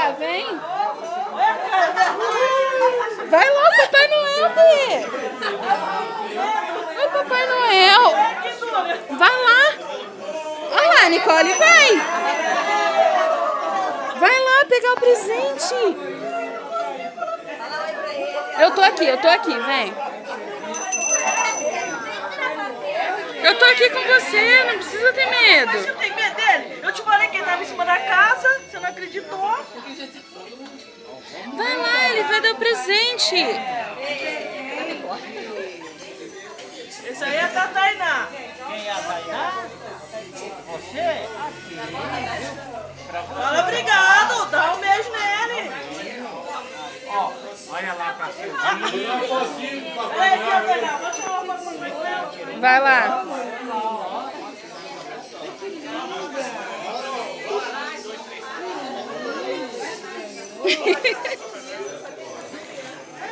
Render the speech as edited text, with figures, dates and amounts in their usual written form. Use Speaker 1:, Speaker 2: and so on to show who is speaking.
Speaker 1: lá, vem. Vai lá, Papai Noel, Bê. Oi, Papai Noel. Vai lá. Olha lá, Nicole, vai. Vai lá pegar o presente. Eu tô aqui, vem. Eu tô aqui com você, não precisa ter medo.
Speaker 2: Mas você tem medo dele? Eu te falei que ele tava em cima da casa, você não acreditou?
Speaker 1: Vai lá, ele vai dar o presente.
Speaker 2: Esse aí é da Tainá.
Speaker 3: Quem é a Tainá? Você?
Speaker 2: Fala obrigado, dá um beijo nele.
Speaker 3: Ó, olha lá pra cima.
Speaker 2: Peraí, Tainá, vou chamar o Papai Noel.
Speaker 1: Vai lá.